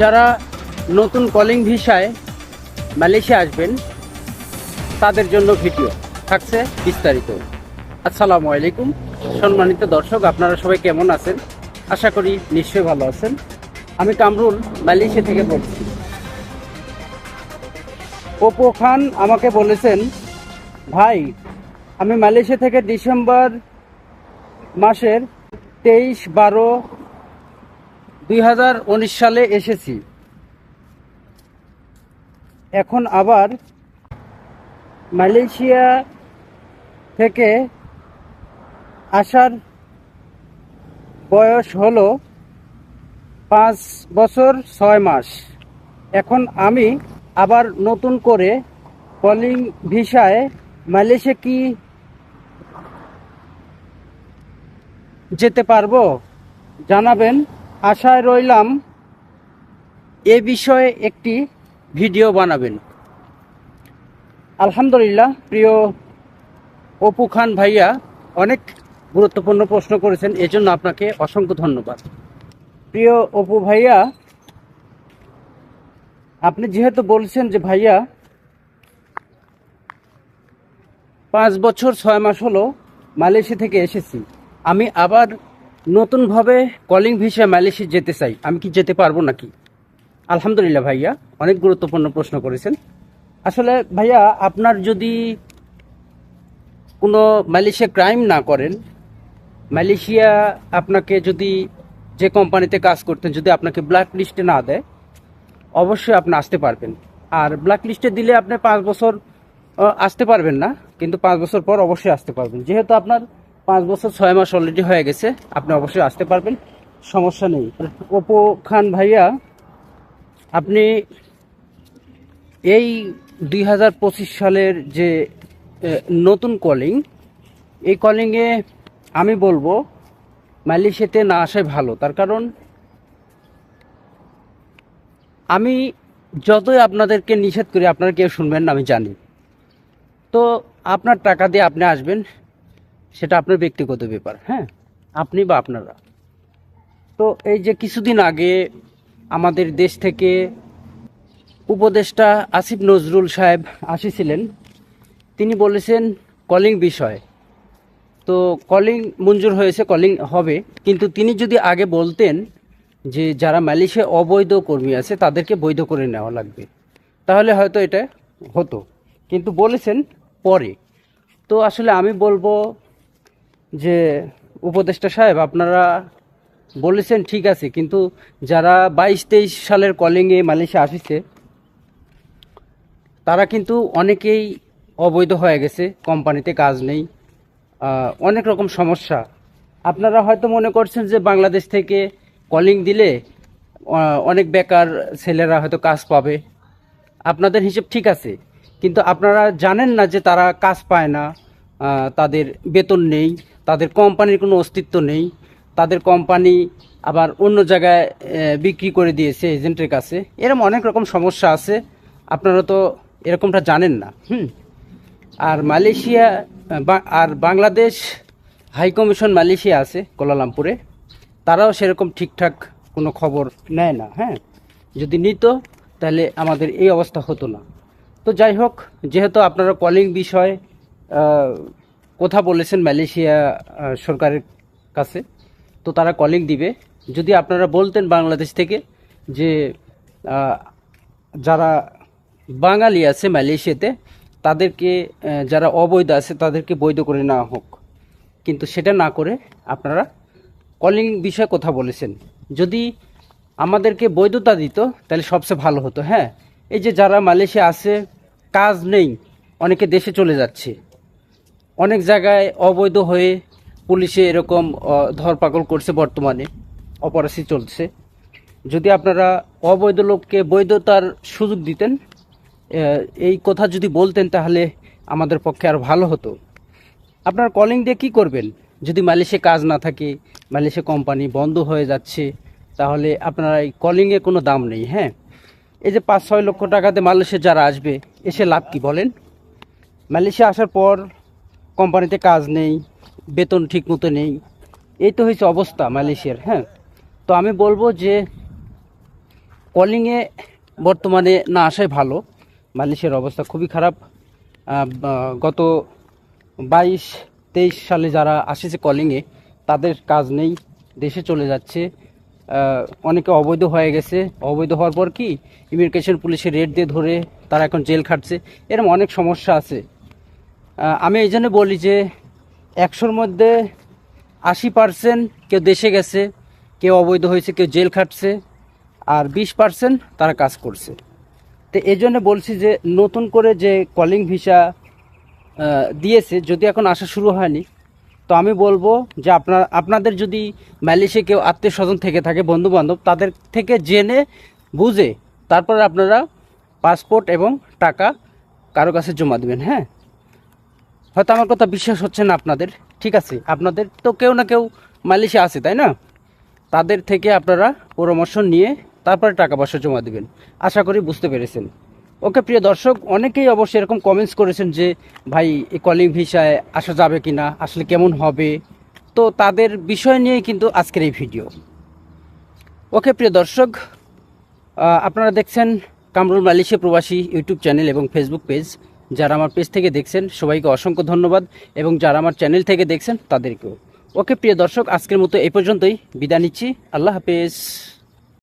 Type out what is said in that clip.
যারা নতুন কলিং ভিসায় মালয়েশিয়া আসবেন তাদের জন্য ভিডিও থাকছে বিস্তারিত। আসসালামু আলাইকুম সম্মানিত দর্শক, আপনারা সবাই কেমন আছেন? আশা করি নিশ্চয়ই ভালো আছেন। আমি কামরুল মালয়েশিয়া থেকে বলছি। অপু খান আমাকে বলেছেন, ভাই আমি মালয়েশিয়া থেকে ডিসেম্বর মাসের 23/12/2019 সালে এসেছি। এখন আবার মালয়েশিয়া থেকে আসার বয়স হলো 5 বছর 6 মাস। এখন আমি আবার নতুন করে কলিং ভিসায় মালয়েশিয়া কি যেতে পারবো জানাবেন, আশায় রইলাম এ বিষয়ে একটি ভিডিও বানাবেন। আলহামদুলিল্লাহ, প্রিয় অপু খান ভাইয়া অনেক গুরুত্বপূর্ণ প্রশ্ন করেছেন, এজন্য আপনাকে অসংখ্য ধন্যবাদ। প্রিয় অপু ভাইয়া, আপনি যেহেতু বলছেন যে ভাইয়া 5 বছর 6 মাস হলো মালয়েশিয়া থেকে এসেছি, আমি আবার নতুনভাবে কলিং ভিসায় মালয়েশিয়া যেতে চাই, আমি কি যেতে পারবো নাকি? আলহামদুলিল্লাহ ভাইয়া, অনেক গুরুত্বপূর্ণ প্রশ্ন করেছেন। আসলে ভাইয়া, আপনার যদি কোনো মালয়েশিয়া ক্রাইম না করেন, মালয়েশিয়া আপনাকে যদি যে কোম্পানিতে কাজ করতেন যদি আপনাকে ব্ল্যাক লিস্টে না দেয়, অবশ্যই আপনি আসতে পারবেন। আর ব্ল্যাক লিস্টে দিলে আপনি 5 বছর আসতে পারবেন না, কিন্তু 5 বছর পর অবশ্যই আসতে পারবেন। যেহেতু আপনার 5 বছর 6 মাস অলরেডি হয়ে গেছে, আপনি অবশ্যই আসতে পারবেন, সমস্যা নেই। অপু খান ভাইয়া, আপনি এই 2025 সালের যে নতুন কলিং, এই কলিংয়ে আমি বলবো মালয়েশিয়াতে না আসাই ভালো। তার কারণ আমি যতই আপনাদেরকে নিষেধ করি, আপনারা কেউ শুনবেন না, আমি জানি। তো আপনার টাকা দিয়ে আপনি আসবেন, সেটা আপনার ব্যক্তিগত ব্যাপার, হ্যাঁ, আপনি বা আপনারা। তো এই যে কিছুদিন আগে আমাদের দেশ থেকে উপদেষ্টা আসিফ নজরুল সাহেব আসিছিলেন, তিনি বলেছেন কলিং বিষয়, তো কলিং মঞ্জুর হয়েছে, কলিং হবে। কিন্তু তিনি যদি আগে বলতেন যে যারা মালয়েশিয়া অবৈধ কর্মী আছে তাদেরকে বৈধ করে নেওয়া লাগবে, তাহলে হয়তো এটা হতো, কিন্তু বলেছেন পরে। তো আসলে আমি বলবো যে উপদেষ্টা সাহেব, আপনারা বলেছেন ঠিক আছে, কিন্তু যারা 22-23 সালের কলিংয়ে মালয়েশিয়া আসিছে তারা কিন্তু অনেকেই অবৈধ হয়ে গেছে, কোম্পানিতে কাজ নেই, অনেক রকম সমস্যা। আপনারা হয়তো মনে করছেন যে বাংলাদেশ থেকে কলিং দিলে অনেক বেকার ছেলেরা হয়তো কাজ পাবে, আপনাদের হিসেব ঠিক আছে, কিন্তু আপনারা জানেন না যে তারা কাজ পায় না, তাদের বেতন নেই, তাদের কোম্পানির কোনো অস্তিত্ব নেই, তাদের কোম্পানি আবার অন্য জায়গায় বিক্রি করে দিয়েছে এজেন্টের কাছে। এরকম অনেক রকম সমস্যা আছে, আপনারা তো এরকমটা জানেন না। আর মালয়েশিয়া আর বাংলাদেশ হাই কমিশন মালয়েশিয়া আছে কুয়ালালামপুরে, তারাও সেরকম ঠিকঠাক কোনো খবর নেয় না। হ্যাঁ, যদি নিত তাহলে আমাদের এই অবস্থা হতো না। তো যাই হোক, যেহেতু আপনারা কলিং বিষয়ে কথা বলেছেন মালয়েশিয়া সরকারের কাছে, তো তারা কলিং দিবে। যদি আপনারা বলতেন বাংলাদেশ থেকে যে যারা বাঙালি আছে মালয়েশিয়াতে, তাদেরকে যারা অবৈধ আছে তাদেরকে বৈধ করে নেওয়া হোক, কিন্তু সেটা না করে আপনারা কলিং বিষয়ে কথা বলেছেন। যদি আমাদেরকে বৈধতা দিত তাহলে সবচেয়ে ভালো হতো। হ্যাঁ, এই যে যারা মালয়েশিয়া আছে, কাজ নেই, অনেকে দেশে চলে যাচ্ছে, অনেক জায়গায় অবৈধ হয়ে পুলিশে এরকম ধরপাকড় করছে, বর্তমানে অপরাধী চলছে। যদি আপনারা অবৈধ লোককে বৈধতার সুযোগ দিতেন, এই কথা যদি বলতেন, তাহলে আমাদের পক্ষে আরও ভালো হতো। আপনার কলিং দিয়ে কী করবেন? যদি মালয়েশিয়া কাজ না থাকে, মালয়েশিয়া কোম্পানি বন্ধ হয়ে যাচ্ছে, তাহলে আপনারা এই কলিংয়ে কোনো দাম নেই। হ্যাঁ, এই যে 5-6 লক্ষ টাকাতে মালয়েশিয়া যারা আসবে, এসে লাভ কি বলেন? মালয়েশিয়া আসার পর কোম্পানিতে কাজ নেই, বেতন ঠিক মতো নেই, এই তো হয়েছে অবস্থা মালয়েশিয়ার। হ্যাঁ, তো আমি বলবো যে কলিংয়ে বর্তমানে না আসাই ভালো। মালয়েশিয়ার অবস্থা খুবই খারাপ। গত 22-23 সালে যারা আসেছে কলিংয়ে তাদের কাজ নেই, দেশে চলে যাচ্ছে। অনেকে অবৈধ হয়ে গেছে, অবৈধ হওয়ার পর কি ইমিগ্রেশন পুলিশের রেড দিয়ে ধরে তারা এখন জেল খাটছে। এরকম অনেক সমস্যা আছে। আমি এই জন্য বলি যে 100-র মধ্যে 80% কেউ দেশে গেছে, কেউ অবৈধ হয়েছে, কেউ জেল খাটছে, আর 20% তারা কাজ করছে। তো এই জন্য বলছি যে নতুন করে যে কলিং ভিসা দিয়েছে, যদি এখন আসা শুরু হয়নি, তো আমি বলবো যে আপনাদের যদি মালয়েশিয়া কেউ আত্মীয় স্বজন থেকে থাকে, বন্ধু বান্ধব, তাদের থেকে জেনে বুঝে তারপরে আপনারা পাসপোর্ট এবং টাকা কারো কাছে জমা দেবেন। হ্যাঁ, হয়তো আমার কথা বিশ্বাস হচ্ছে না আপনাদের, ঠিক আছে, আপনাদের তো কেউ না কেউ মালয়েশিয়া আছে, তাই না? তাদের থেকে আপনারা পরামর্শ নিয়ে তারপরে টাকা পয়সা জমা দেবেন। আশা করি বুঝতে পেরেছেন। ওকে প্রিয় দর্শক, অনেকেই অবশ্যই এরকম কমেন্টস করেছেন যে ভাই এই কলিং ভিসায় আসা যাবে কি না, আসলে কেমন হবে। তো তাদের বিষয় নিয়েই কিন্তু আজকের এই ভিডিও। ওকে প্রিয় দর্শক, আপনারা দেখছেন কামরুল মালয়েশিয়া প্রবাসী ইউটিউব চ্যানেল এবং ফেসবুক পেজ। যারা আমার পেজ থেকে দেখছেন সবাইকে অসংখ্য ধন্যবাদ, এবং যারা আমার চ্যানেল থেকে দেখছেন তাদেরকেও। ওকে প্রিয় দর্শক, আজকের মতো এই পর্যন্তই বিদায় নিচ্ছি। আল্লাহ হাফেজ।